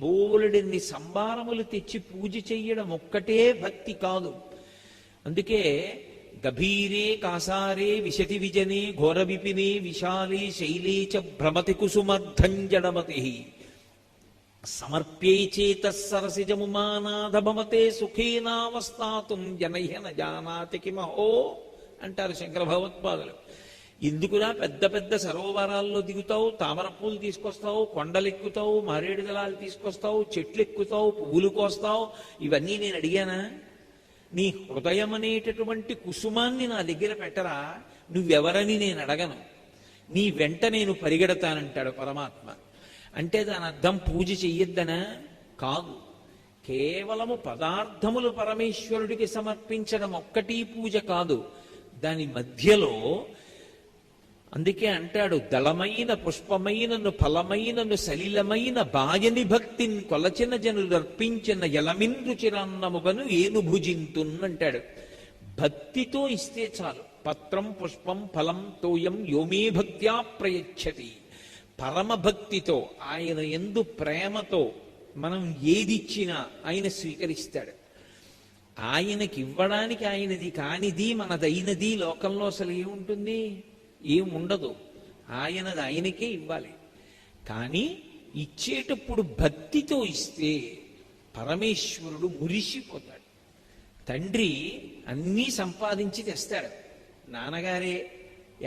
బోలెడన్ని సంభారములు తెచ్చి పూజ చెయ్యడం ఒక్కటే భక్తి కాదు. అందుకే గభీరే కాసారే విశతి విజనే ఘోర విపినే విశాలే శైలే చ భ్రమతి కుసుమర్ధంజడమతి సమర్ప్యై చేతసరసిజముమానాధమతే సుఖేనావస్థాతుం జనహ్యన జానాతి కిమహో అంటారు శంకర భగవత్పాదులు. ఎందుకురా పెద్ద పెద్ద సరోవరాల్లో దిగుతావు, తామర పూలు తీసుకొస్తావు, కొండలెక్కుతావు, మారేడు దళాలు తీసుకొస్తావు, చెట్లు ఎక్కుతావు, పువ్వులు కోస్తావు, ఇవన్నీ నేను అడిగానా? నీ హృదయం అనేటటువంటి కుసుమాన్ని నా దగ్గర పెట్టరా, నువ్వెవరని నేను అడగను, నీ వెంట నేను పరిగెడతానంటాడు పరమాత్మ. అంటే దాని అర్థం పూజ చెయ్యొద్దనా? కాదు. కేవలము పదార్థములు పరమేశ్వరుడికి సమర్పించడం ఒక్కటి పూజ కాదు. దాని మధ్యలో అందుకే అంటాడు, దళమైన పుష్పమైనను ఫలమైనను సలిలమైన బాయని భక్తిని కొలచిన జనులు అర్పించిన ఎలమింద్రు చిరాన్నముగను ఏను భుజింతున్నంటాడు. భక్తితో ఇస్తే చాలు. పత్రం పుష్పం ఫలం తోయం యోమే భక్త్యా ప్రయచ్చతి. పరమ భక్తితో ఆయన యందు ప్రేమతో మనం ఏదిచ్చినా ఆయన స్వీకరిస్తాడు. ఆయనకి ఇవ్వడానికి ఆయనది కానిది మనదైనది లోకంలో అసలు ఏముంటుంది? ఏం ఉండదు. ఆయనది ఆయనకే ఇవ్వాలి. కానీ ఇచ్చేటప్పుడు భక్తితో ఇస్తే పరమేశ్వరుడు మురిసిపోతాడు. తండ్రి అన్నీ సంపాదించి తెస్తాడు. నాన్నగారే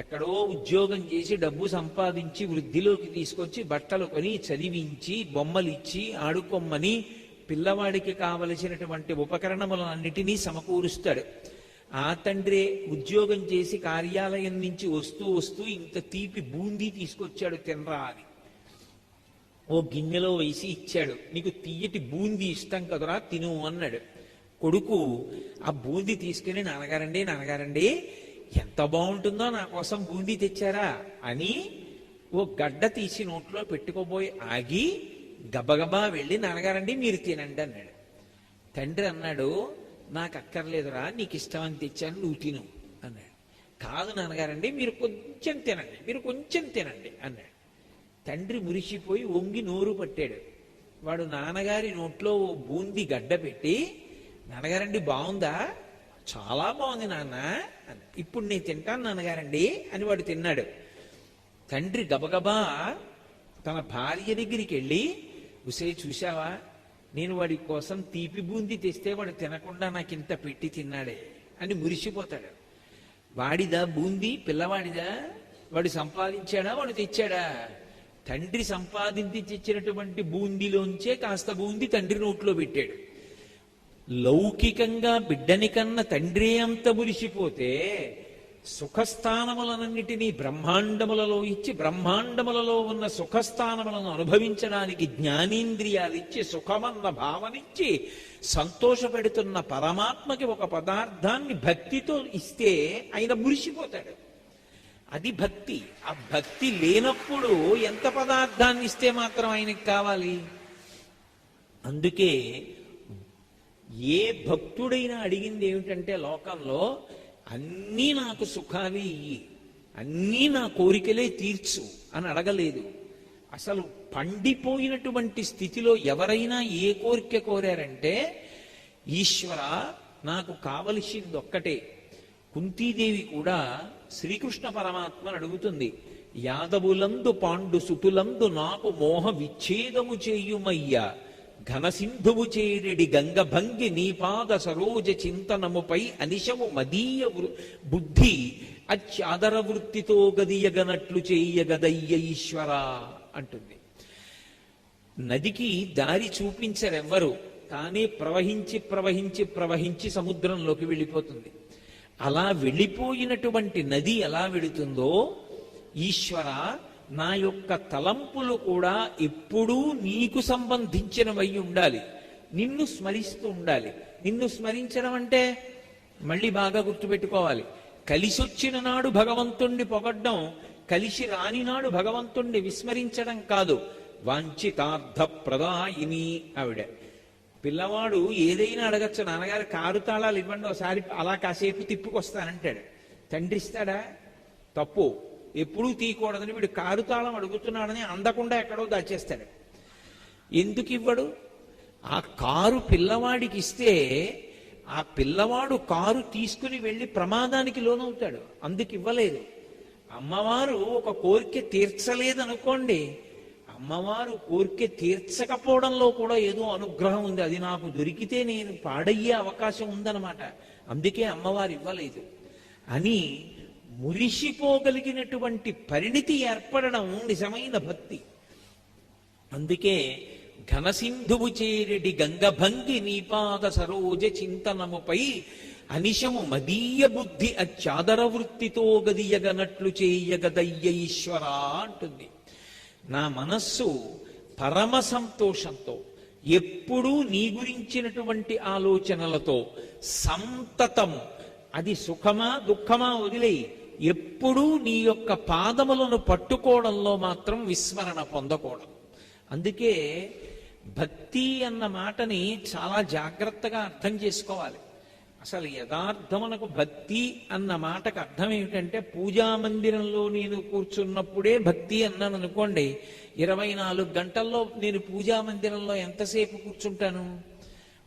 ఎక్కడో ఉద్యోగం చేసి డబ్బు సంపాదించి వృద్ధిలోకి తీసుకొచ్చి బట్టలు కొని చదివించి బొమ్మలిచ్చి ఆడుకోమ్మని పిల్లవాడికి కావలసినటువంటి ఉపకరణములన్నిటినీ సమకూరుస్తాడు. ఆ తండ్రే ఉద్యోగం చేసి కార్యాలయం నుంచి వస్తూ వస్తూ ఇంత తీపి బూందీ తీసుకొచ్చాడు, తినరా అని ఓ గిన్నెలో వేసి ఇచ్చాడు. నీకు తీయటి బూందీ ఇష్టం కదరా, తిను అన్నాడు. కొడుకు ఆ బూందీ తీసుకుని నాన్నగారండి నాన్నగారండి ఎంత బాగుంటుందో, నా కోసం బూందీ తెచ్చారా అని ఓ గడ్డ తీసి నోట్లో పెట్టుకోబోయి ఆగి గబగబా వెళ్ళి నాన్నగారండి మీరు తినండి అన్నాడు. తండ్రి అన్నాడు, నాకు అక్కర్లేదురా, నీకు ఇష్టమని తెచ్చాను, నువ్వు తిను అన్నాడు. కాదు నాన్నగారండి మీరు కొంచెం తినండి, మీరు కొంచెం తినండి అన్నాడు. తండ్రి మురిసిపోయి వంగి నోరు పట్టాడు. వాడు నాన్నగారి నోట్లో బూందీ గడ్డ పెట్టి, నాన్నగారండి బాగుందా? చాలా బాగుంది నాన్న అని. ఇప్పుడు నేను తింటాను నాన్నగారండి అని వాడు తిన్నాడు. తండ్రి గబగబా తన భార్య దగ్గరికి వెళ్ళి, ఉసే చూశావా, నేను వాడి కోసం తీపి బూందీ తెస్తే వాడు తినకుండా నాకు ఇంత పెట్టి తిన్నాడే అని మురిసిపోతాడు. వాడిదా బూందీ? పిల్లవాడిదా? వాడు సంపాదించాడా, వాడు తెచ్చాడా? తండ్రి సంపాదించి తెచ్చినటువంటి బూందీలోంచే కాస్త బూందీ తండ్రి నోట్లో పెట్టాడు. లౌకికంగా బిడ్డని కన్న తండ్రి అంత మురిసిపోతే సుఖస్థానములన్నిటినీ బ్రహ్మాండములలో ఇచ్చి బ్రహ్మాండములలో ఉన్న సుఖస్థానములను అనుభవించడానికి జ్ఞానేంద్రియాలిచ్చి సుఖమన్న భావనిచ్చి సంతోషపెడుతున్న పరమాత్మకి ఒక పదార్థాన్ని భక్తితో ఇస్తే ఆయన మురిసిపోతాడు. అది భక్తి. ఆ భక్తి లేనప్పుడు ఎంత పదార్థాన్ని ఇస్తే మాత్రం ఆయనకి కావాలి? అందుకే ఏ భక్తుడైనా అడిగింది ఏమిటంటే లోకంలో, అన్నీ నాకు సుఖాలే ఇయ్యి, అన్నీ నా కోరికలే తీర్చు అని అడగలేదు. అసలు పండిపోయినటువంటి స్థితిలో ఎవరైనా ఏ కోరిక కోరారంటే, ఈశ్వర నాకు కావలసింది ఒక్కటే. కుంతీదేవి కూడా శ్రీకృష్ణ పరమాత్మను అడుగుతుంది, యాదవులందు పాండు సుతులందు నాకు మోహ విచ్ఛేదము చేయుమయ్యా, ఘనసింధువు చేరిడి గంగభంగి నీపాద సరోజ చింతనముపై అనిశము మదీయ బుద్ధి అత్యాదర వృత్తితో గదియగనట్లు చేయగదయ్య ఈశ్వర అంటుంది. నదికి దారి చూపించరెవ్వరు, తానే ప్రవహించి ప్రవహించి ప్రవహించి సముద్రంలోకి వెళ్ళిపోతుంది. అలా వెళ్ళిపోయినటువంటి నది ఎలా వెళుతుందో, ఈశ్వర నా యొక్క తలంపులు కూడా ఎప్పుడూ నీకు సంబంధించినవై ఉండాలి, నిన్ను స్మరిస్తూ ఉండాలి. నిన్ను స్మరించడం అంటే మళ్ళీ బాగా గుర్తుపెట్టుకోవాలి, కలిసొచ్చిన నాడు భగవంతుణ్ణి పొగడ్డం, కలిసి రాని నాడు భగవంతుణ్ణి విస్మరించడం కాదు. వాంఛితార్థ ప్రదాయిని ఆవిడ. పిల్లవాడు ఏదైనా అడగచ్చు, నాన్నగారు కారు తాళాలు ఇవ్వండి ఒకసారి అలా కాసేపు తిప్పుకొస్తానంటాడు. తండ్రి ఇస్తాడా? తప్పు. ఎప్పుడూ తీయకూడదని వీడు కారు తాళం అడుగుతున్నాడని అందకుండా ఎక్కడో దాచేస్తాడు. ఎందుకు ఇవ్వడు? ఆ కారు పిల్లవాడికి ఇస్తే ఆ పిల్లవాడు కారు తీసుకుని వెళ్ళి ప్రమాదానికి లోనవుతాడు, అందుకు ఇవ్వలేదు. అమ్మవారు ఒక కోరిక తీర్చలేదనుకోండి, అమ్మవారు కోరిక తీర్చకపోవడంలో కూడా ఏదో అనుగ్రహం ఉంది, అది నాకు దొరికితే నేను పాడయ్యే అవకాశం ఉందన్నమాట, అందుకే అమ్మవారు ఇవ్వలేదు అని మురిసిపోగలిగినటువంటి పరిణితి ఏర్పడడం నిజమైన భక్తి. అందుకే ఘనసింధువు చేరెడి గంగభంగి నీపాద సరోజ చింతనముపై అనిశము మదీయ బుద్ధి అచ్చాదర వృత్తితో గదియగనట్లు చేయగదయ్య ఈశ్వరా అంటుంది. నా మనస్సు పరమ సంతోషంతో ఎప్పుడూ నీ గురించినటువంటి ఆలోచనలతో సంతతము, అది సుఖమా దుఃఖమా వదిలేయి, ఎప్పుడూ నీ యొక్క పాదములను పట్టుకోవడంలో మాత్రం విస్మరణ పొందకూడదు. అందుకే భక్తి అన్న మాటని చాలా జాగ్రత్తగా అర్థం చేసుకోవాలి. అసలు యథార్థమునకు భక్తి అన్న మాటకు అర్థం ఏమిటంటే, పూజా మందిరంలో నేను కూర్చున్నప్పుడే భక్తి అన్నాను అనుకోండి, 24 గంటల్లో నేను పూజా మందిరంలో ఎంతసేపు కూర్చుంటాను?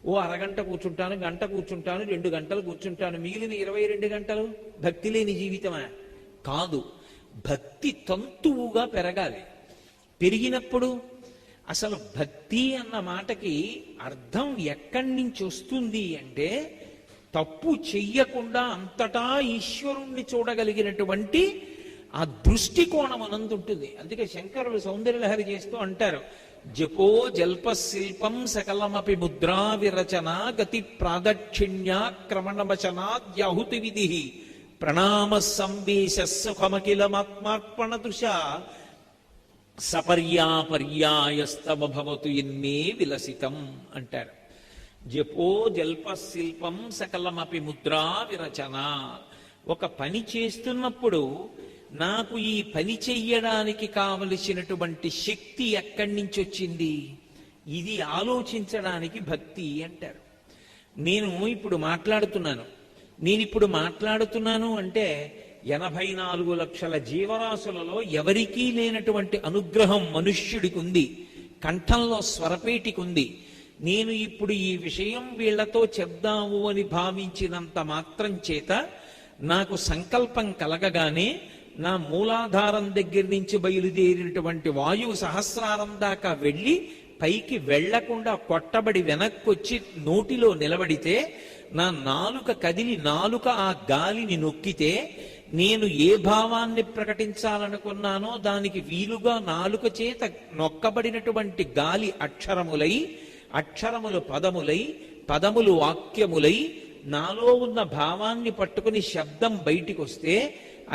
ఓ అరగంట కూర్చుంటాను, గంట కూర్చుంటాను, 2 గంటలు కూర్చుంటాను, మిగిలిన 22 గంటలు భక్తి లేని జీవితమా? కాదు. భక్తి తంతువుగా పెరగాలి. పెరిగినప్పుడు అసలు భక్తి అన్న మాటకి అర్థం ఎక్కడి నుంచి వస్తుంది అంటే, తప్పు చెయ్యకుండా అంతటా ఈశ్వరుణ్ణి చూడగలిగినటువంటి ఆ దృష్టికోణం అనంత ఉంటుంది. అందుకే శంకరులు సౌందర్యలహరి చేస్తూ అంటారు, జపో జల్ప శిల్పం సకలమపి ముద్రా విరచన గతి ప్రాదక్షిణ్యాక్రమణవచనాద్యాహుతి విధి ప్రణామ సంవేశ సుఖమఖిలమాత్మార్పణ దృశ సపర్యాపర్యాయస్తవ భవతు ఎన్నే విలసితం అంటారు. జపో జల్ప శిల్పం సకలమపి ముద్రా విరచన. ఒక పని చేస్తున్నప్పుడు నాకు ఈ పని చెయ్యడానికి కావలసినటువంటి శక్తి ఎక్కడి నుంచి వచ్చింది, ఇది ఆలోచించడానికి భక్తి అంటారు. నేను ఇప్పుడు మాట్లాడుతున్నాను అంటే 84 లక్షల జీవరాశులలో ఎవరికీ లేనటువంటి అనుగ్రహం మనుష్యుడికి ఉంది, కంఠంలో స్వరపేటికి ఉంది. నేను ఇప్పుడు ఈ విషయం వీళ్లతో చెప్దాము అని భావించినంత మాత్రం చేత నాకు సంకల్పం కలగగానే నా మూలాధారం దగ్గర నుంచి బయలుదేరినటువంటి వాయువు సహస్రారం దాకా వెళ్ళి పైకి వెళ్లకుండా కొట్టబడి వెనక్కొచ్చి నోటిలో నిలబడితే, నా నాలుక కదిలి నాలుక ఆ గాలిని నొక్కితే, నేను ఏ భావాన్ని ప్రకటించాలనుకున్నానో దానికి వీలుగా నాలుక చేత నొక్కబడినటువంటి గాలి అక్షరములై, అక్షరములు పదములై, పదములు వాక్యములై, నాలో ఉన్న భావాన్ని పట్టుకుని శబ్దం బయటికి వస్తే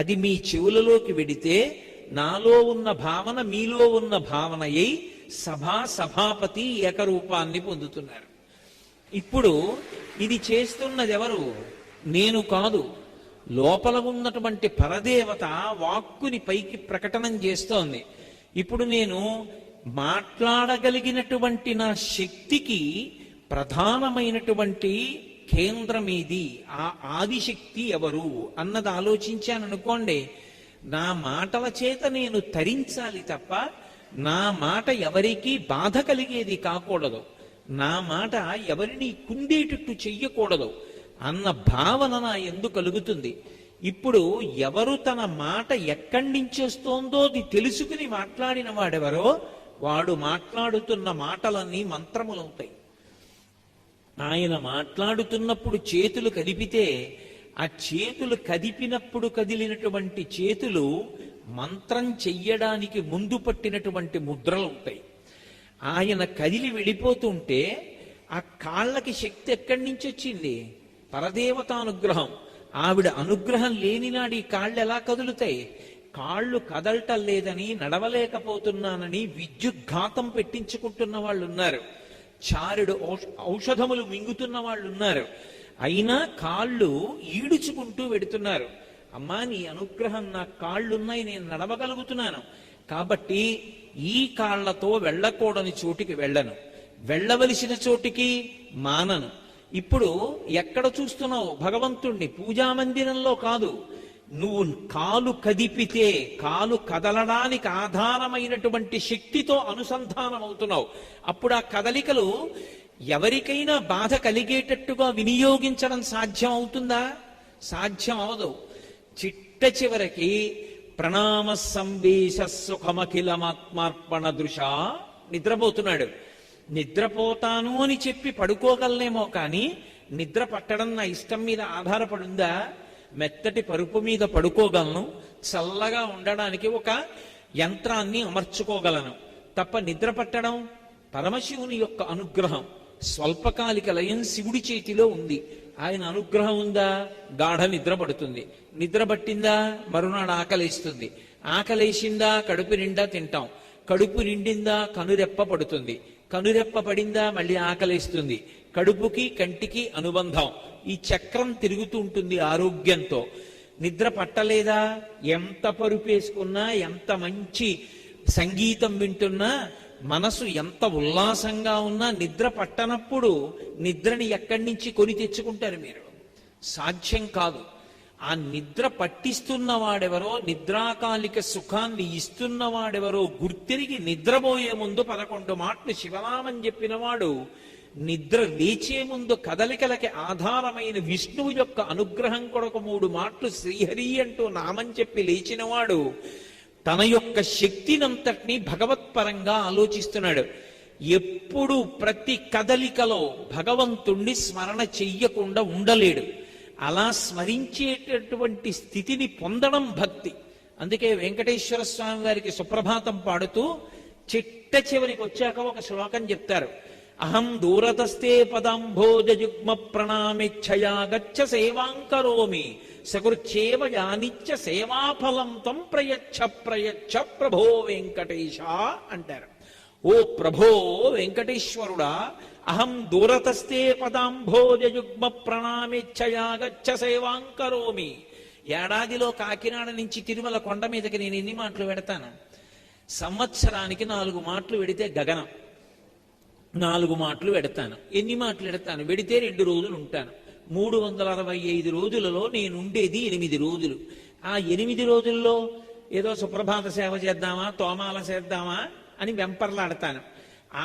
అది మీ చెవులలోకి వెడితే నాలో ఉన్న భావన మీలో ఉన్న భావనయై సభాపతి ఏకరూపాన్ని పొందుతున్నారు. ఇప్పుడు ఇది చేస్తున్నది ఎవరు? నేను కాదు. లోపల ఉన్నటువంటి పరదేవత వాక్కుని పైకి ప్రకటనం చేస్తోంది. ఇప్పుడు నేను మాట్లాడగలిగినటువంటి నా శక్తికి ప్రధానమైనటువంటి కేంద్రం ఏది, ఆ ఆదిశక్తి ఎవరు అన్నది ఆలోచించాననుకోండి, నా మాటల చేత నేను తరించాలి తప్ప నా మాట ఎవరికీ బాధ కలిగేది కాకూడదు, నా మాట ఎవరిని కుందేటట్టు చెయ్యకూడదు అన్న భావన నా యందు కలుగుతుంది. ఇప్పుడు ఎవరు తన మాట ఎక్కడి నుంచి వస్తోందో అది తెలుసుకుని మాట్లాడిన వాడెవరో వాడు మాట్లాడుతున్న మాటలన్నీ మంత్రములవుతాయి. ఆయన మాట్లాడుతున్నప్పుడు చేతులు కదిపితే ఆ చేతులు కదిపినప్పుడు కదిలినటువంటి చేతులు మంత్రం చెయ్యడానికి ముందు పట్టినటువంటి ముద్రలు ఉంటాయి. ఆయన కదిలి వెళ్ళిపోతుంటే ఆ కాళ్ళకి శక్తి ఎక్కడి నుంచి వచ్చింది? పరదేవత అనుగ్రహం. ఆవిడ అనుగ్రహం లేనినాడు ఈ కాళ్ళు ఎలా కదులుతాయి? కాళ్ళు కదలటం లేదని, నడవలేకపోతున్నానని విద్యుద్ఘాతం పెట్టించుకుంటున్న వాళ్ళు ఉన్నారు, చారుడు ఔషధములు మింగుతున్న వాళ్ళు ఉన్నారు, అయినా కాళ్ళు ఈడుచుకుంటూ వెడుతున్నారు. అమ్మా, నీ అనుగ్రహం, నా కాళ్ళున్నాయి, నేను నడవగలుగుతున్నాను, కాబట్టి ఈ కాళ్లతో వెళ్ళకూడని చోటికి వెళ్ళను, వెళ్ళవలసిన చోటికి మానను. ఇప్పుడు ఎక్కడ చూస్తున్నావు భగవంతుణ్ణి? పూజా మందిరంలో కాదు, నువ్వు కాలు కదిపితే కాలు కదలడానికి ఆధారమైనటువంటి శక్తితో అనుసంధానం అవుతున్నావు. అప్పుడు ఆ కదలికలు ఎవరికైనా బాధ కలిగేటట్టుగా వినియోగించడం సాధ్యం అవుతుందా? సాధ్యం అవదు. చిట్ట చివరికి ప్రణామ సంవేశ సుఖమఖిలమాత్మార్పణ దృశ నిద్రపోతున్నాడు. నిద్రపోతాను అని చెప్పి పడుకోగలనేమో కానీ నిద్ర పట్టడం నా ఇష్టం మీద ఆధారపడుందా? మెత్తటి పరుపు మీద పడుకోగలను, చల్లగా ఉండడానికి ఒక యంత్రాన్ని అమర్చుకోగలను తప్ప నిద్ర పట్టడం పరమశివుని యొక్క అనుగ్రహం. స్వల్పకాలిక లయం శివుడి చేతిలో ఉంది. ఆయన అనుగ్రహం ఉందా? గాఢ నిద్ర పడుతుంది. నిద్ర పట్టిందా? మరునాడు ఆకలేస్తుంది. ఆకలేసిందా? కడుపు నిండా తింటాం. కడుపు నిండిందా? కనురెప్ప పడుతుంది. కనురెప్ప పడిందా? మళ్ళీ ఆకలేస్తుంది. కడుపుకి కంటికి అనుబంధం. ఈ చక్రం తిరుగుతూ ఉంటుంది ఆరోగ్యంతో. నిద్ర పట్టలేదా? ఎంత పరుపేసుకున్నా, ఎంత మంచి సంగీతం వింటున్నా, మనసు ఎంత ఉల్లాసంగా ఉన్నా నిద్ర పట్టనప్పుడు నిద్రని ఎక్కడి నుంచి కొని తెచ్చుకుంటారు మీరు? సాధ్యం కాదు. ఆ నిద్ర పట్టిస్తున్నవాడెవరో, నిద్రాకాలిక సుఖాన్ని ఇస్తున్నవాడెవరో గుర్తిరిగి నిద్రపోయే ముందు 11 మాటలు శివనామం చెప్పినవాడు నిద్ర లేచే ముందు కదలికలకి ఆధారమైన విష్ణువు యొక్క అనుగ్రహం కొరకు 3 మాటలు శ్రీహరి అంటూ నామం చెప్పి లేచినవాడు తన యొక్క శక్తినంతటినీ భగవత్పరంగా ఆలోచిస్తున్నాడు. ఎప్పుడు ప్రతి కదలికలో భగవంతుణ్ణి స్మరణ చెయ్యకుండా ఉండలేడు. అలా స్మరించేటటువంటి స్థితిని పొందడం భక్తి. అందుకే వెంకటేశ్వర స్వామి వారికి సుప్రభాతం పాడుతూ చిట్ట చివరికి వచ్చాక ఒక శ్లోకం చెప్తారు. అహం దూరతస్తే పదాంభోజయుగ్మ ప్రణామిచ్చయా గచ్చ సేవాంకరోమి సకృచ్చేవ యానిత్య సేవాఫలం తం ప్రయచ్చ ప్రయచ్చ ప్రభో వెంకటేశ అంటారు. ఓ ప్రభో వెంకటేశ్వరుడా, అహం దూరతస్తే పదాంభోజయుగ్మ ప్రణామిచ్చయా గచ్చ సేవాంకరోమి. ఏడాదిలో కాకినాడ నుంచి తిరుమల కొండ మీదకి నేను ఎన్ని మాటలు పెడతాను? సంవత్సరానికి 4 మాటలు పెడితే గగనం. 4 మాటలు పెడతాను. ఎన్ని మాటలు పెడతాను? పెడితే 2 రోజులు ఉంటాను. 365 రోజులలో నేనుండేది 8 రోజులు. ఆ 8 రోజుల్లో ఏదో సుప్రభాత సేవ చేద్దామా, తోమాల చేద్దామా అని వెంపర్లాడతాను.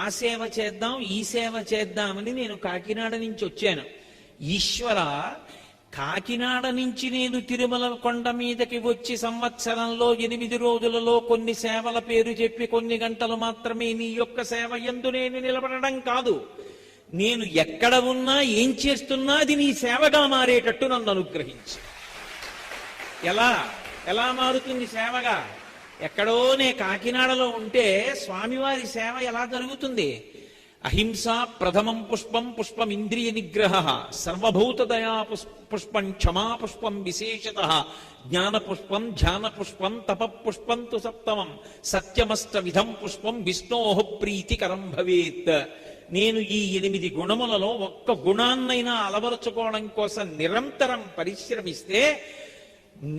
ఆ సేవ చేద్దాం, ఈ సేవ చేద్దామని నేను కాకినాడ నుంచి వచ్చాను. ఈశ్వర, కాకినాడ నుంచి నేను తిరుమల కొండ మీదకి వచ్చి సంవత్సరంలో 8 రోజులలో కొన్ని సేవల పేరు చెప్పి కొన్ని గంటలు మాత్రమే నీ యొక్క సేవ యందు నేను నిలబడడం కాదు. నేను ఎక్కడ ఉన్నా, ఏం చేస్తున్నా అది నీ సేవగా మారేటట్టు నన్ను అనుగ్రహించు. ఎలా మారుతుంది సేవగా? ఎక్కడో నే కాకినాడలో ఉంటే స్వామివారి సేవ ఎలా జరుగుతుంది? అహింస ప్రథమం పుష్పం పుష్పం ఇంద్రియ నిగ్రహ, సర్వభూతదయా పుష్పం క్షమా పుష్పం విశేషత, జ్ఞాన పుష్పం ధ్యాన పుష్పం తప పుష్పం తు సప్తమం, సత్యమష్ట విధం పుష్పం విష్ణోః ప్రీతికరం భవేత్. నేను ఈ 8 గుణములలో ఒక్క గుణాన్నైనా అలవరుచుకోవడం కోసం నిరంతరం పరిశ్రమిస్తే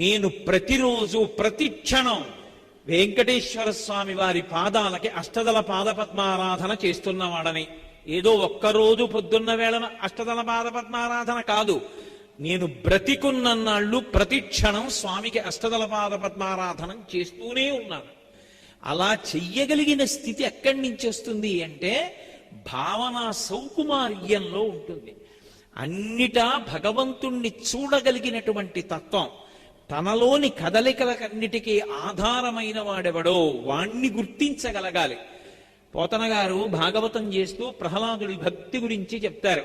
నేను ప్రతిరోజు ప్రతి క్షణం వెంకటేశ్వర స్వామి వారి పాదాలకి అష్టదళ పాదపద్మారాధన చేస్తున్నవాడని. ఏదో ఒక్కరోజు పొద్దున్న వేళన అష్టదళ పాదపద్మారాధన కాదు, నేను బ్రతికున్నన్నాళ్ళు ప్రతి క్షణం స్వామికి అష్టదళ పాదపద్మారాధన చేస్తూనే ఉన్నాను. అలా చెయ్యగలిగిన స్థితి ఎక్కడి నుంచి వస్తుంది అంటే భావన సౌకుమార్యంలో ఉంటుంది. అన్నిటా భగవంతుణ్ణి చూడగలిగినటువంటి తత్వం, తనలోని కదలికలకన్నిటికీ ఆధారమైన వాడెవడో వాణ్ణి గుర్తించగలగాలి. పోతన గారు భాగవతం చేస్తూ ప్రహ్లాదుడి భక్తి గురించి చెప్తారు.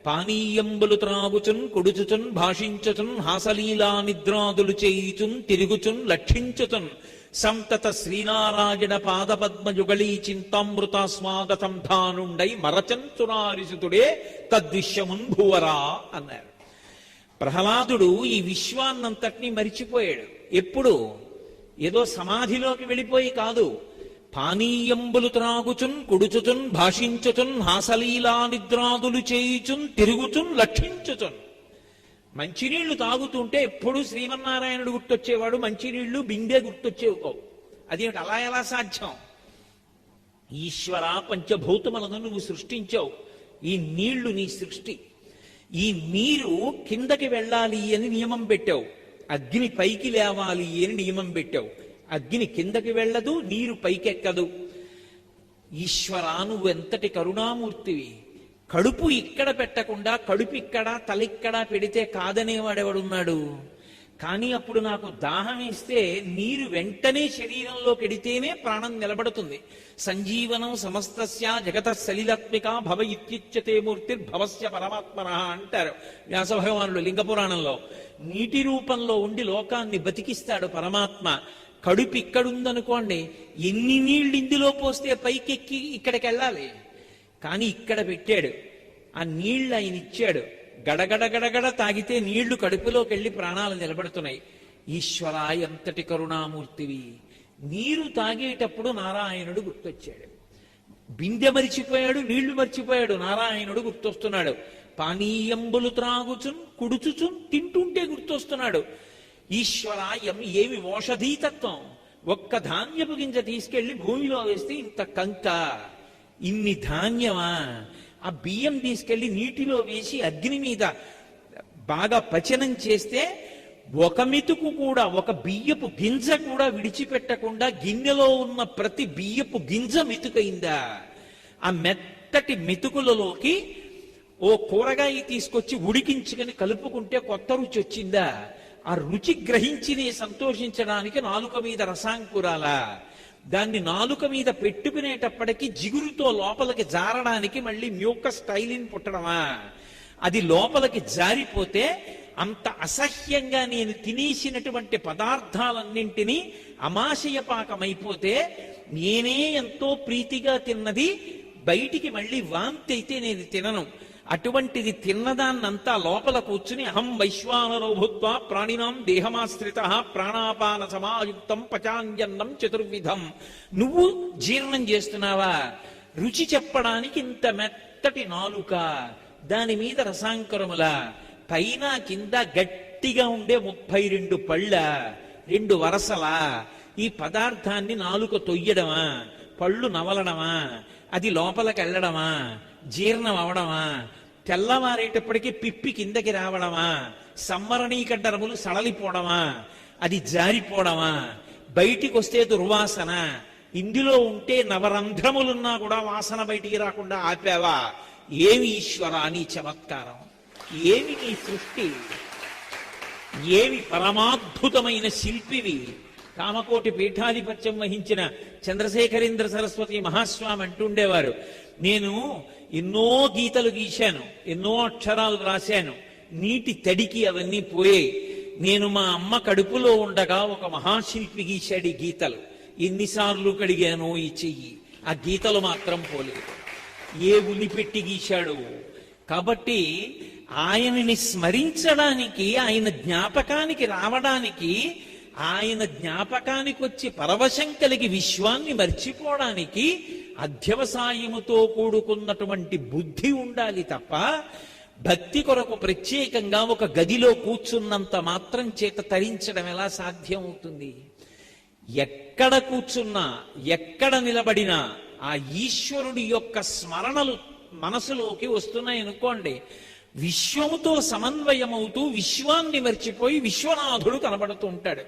పానీయంబులు త్రాగుచున్ కొడుచుచున్ భాషించుచున్ హాసలీలా నిద్రాదులు చేయుచున్ తిరుగుచున్ లక్షించుచున్ సంతత శ్రీనారాయణ పాదపద్మయుగళీ చింతామృతాస్వాగతం ధానుండై మరచన్ చునారిసుతుడే తద్విశ్యమున్ భువరా అన్నారు. ప్రహ్లాదుడు ఈ విశ్వాన్నంతటినీ మరిచిపోయాడు. ఎప్పుడు? ఏదో సమాధిలోకి వెళ్ళిపోయి కాదు. పానీయంబులు త్రాగుచున్ కుడుచుచున్ భాషించుచున్ హాసలీలా నిద్రాదులు చేయుచున్ తిరుగుచున్ లక్షించుచున్. మంచినీళ్లు తాగుతుంటే ఎప్పుడు శ్రీమన్నారాయణుడు గుర్తొచ్చేవాడు, మంచినీళ్లు బిందె గుర్తొచ్చేవు. అదేమిటి? అలా ఎలా సాధ్యం? ఈశ్వర, పంచభూతములను నువ్వు సృష్టించావు. ఈ నీళ్లు నీ సృష్టి. ఈ నీరు కిందకి వెళ్ళాలి అని నియమం పెట్టావు. అగ్ని పైకి లేవాలి అని నియమం పెట్టావు. అగ్ని కిందకి వెళ్ళదు, నీరు పైకెక్కదు. ఈశ్వరా, నువ్వు ఎంతటి కరుణామూర్తివి! కడుపు ఇక్కడ పెట్టకుండా కడుపు ఇక్కడ తలిక్కడ పెడితే కాదనేవాడెవడున్నాడు? కానీ అప్పుడు నాకు దాహం వేస్తే నీరు వెంటనే శరీరంలో పెడితేనే ప్రాణం నిలబడుతుంది. సంజీవనం సమస్తస్య జగత సలిలాత్మిక భవ ఇత్యుచ్యతే మూర్తిర్భవస్య పరమాత్మన అంటారు వ్యాస భగవానుడు లింగపురాణంలో. నీటి రూపంలో ఉండి లోకాన్ని బతికిస్తాడు పరమాత్మ. కడుపు ఇక్కడుందనుకోండి, ఎన్ని నీళ్లు ఇందులో పోస్తే పైకెక్కి ఇక్కడికి వెళ్ళాలి. కానీ ఇక్కడ పెట్టాడు, ఆ నీళ్లు ఆయన ఇచ్చాడు. గడగడ గడగడ తాగితే నీళ్లు కడుపులోకి వెళ్ళి ప్రాణాలు నిలబడుతున్నాయి. ఈశ్వర, ఎంతటి కరుణామూర్తివి! నీరు తాగేటప్పుడు నారాయణుడు గుర్తొచ్చాడు. బిందె మరిచిపోయాడు, నీళ్లు మర్చిపోయాడు, నారాయణుడు గుర్తొస్తున్నాడు. పానీయంబులు త్రాగుచున్ కుడుచుచున్ తింటుంటే గుర్తొస్తున్నాడు. ఈశ్వర, ఏమి ఓషధీతత్వం! ఒక్క ధాన్యపు గింజ తీసుకెళ్లి భూమిలో వేస్తే ఇంత కంక, ఇన్ని ధాన్యమా? ఆ బియ్యం తీసుకెళ్లి నీటిలో వేసి అగ్ని మీద బాగా పచనం చేస్తే ఒక మెతుకు కూడా, ఒక బియ్యపు గింజ కూడా విడిచిపెట్టకుండా గిన్నెలో ఉన్న ప్రతి బియ్యపు గింజ మెతుకైందా? ఆ మెత్తటి మెతుకులలోకి ఓ కూరగాయ తీసుకొచ్చి ఉడికించుకొని కలుపుకుంటే కొత్త రుచి వచ్చిందా? ఆ రుచి గ్రహించి సంతోషించడానికి నాలుక మీద రసాంకురాలా? దాన్ని నాలుక మీద పెట్టుకునేటప్పటికి జిగురుతో లోపలికి జారడానికి మళ్ళీ మ్యూకస్ టైలిన్ పుట్టడమా? అది లోపలికి జారిపోతే అంత అసహ్యంగా నేను తినేసినటువంటి పదార్థాలన్నింటినీ అమాశయపాకమైపోతే నేనే ఎంతో ప్రీతిగా తిన్నది బయటికి మళ్ళీ వాంతి అయితే నేను తినను. అటువంటిది తిన్నదాన్నంతా లోపల కూర్చుని అహం వైశ్వానరో భూత్వా ప్రాణినాం దేహమాశ్రిత ప్రాణాపాన సమాయుక్తం పచాన్యన్నం చతుర్విధం. నువ్వు జీర్ణం చేస్తున్నావా? రుచి చెప్పడానికి ఇంత మెత్తటి నాలుక, దాని మీద రసాంకరముల, పైన కింద గట్టిగా ఉండే 32 పళ్ళ, 2 వరసల. ఈ పదార్థాన్ని నాలుక తొయ్యడమా, పళ్ళు నవలడమా, అది లోపలికి వెళ్ళడమా, జీర్ణం అవడమా, తెల్లవారేటప్పటికీ పిప్పి కిందకి రావడమా, సంవరణీకంఠరములు సడలిపోవడమా, అది జారిపోవడమా, బయటికి వస్తే దుర్వాసన, ఇందులో ఉంటే నవరంధ్రములున్నా కూడా వాసన బయటికి రాకుండా ఆపావా? ఏమి ఈశ్వరా నీ చమత్కారం! ఏమి నీ సృష్టి! ఏమి పరమాద్భుతమైన శిల్పివి! కామకోటి పీఠాధిపత్యం వహించిన చంద్రశేఖరేంద్ర సరస్వతి మహాస్వామి అంటుండేవారు, నేను ఎన్నో గీతలు గీశాను, ఎన్నో అక్షరాలు రాశాను, నీటి తడికి అవన్నీ పోయాయి. నేను మా అమ్మ కడుపులో ఉండగా ఒక మహాశిల్పి గీశాడు ఈ గీతలు. ఎన్నిసార్లు కడిగానో ఈ చెయ్యి, ఆ గీతలు మాత్రం పోలేదు. ఏ ఉలిపెట్టి గీశాడు! కాబట్టి ఆయనని స్మరించడానికి, ఆయన జ్ఞాపకానికి రావడానికి, ఆయన జ్ఞాపకానికి వచ్చి పరవశం కలిగి విశ్వాన్ని మర్చిపోవడానికి అధ్యవసాయముతో కూడుకున్నటువంటి బుద్ధి ఉండాలి తప్ప భక్తి కొరకు ప్రత్యేకంగా ఒక గదిలో కూర్చున్నంత మాత్రం చేత తరించడం ఎలా సాధ్యం అవుతుంది? ఎక్కడ కూర్చున్నా, ఎక్కడ నిలబడినా ఆ ఈశ్వరుడి యొక్క స్మరణలు మనసులోకి వస్తున్నాయనుకోండి, విశ్వముతో సమన్వయమవుతూ విశ్వాన్ని మర్చిపోయి విశ్వనాథుడు కనబడుతూ ఉంటాడు.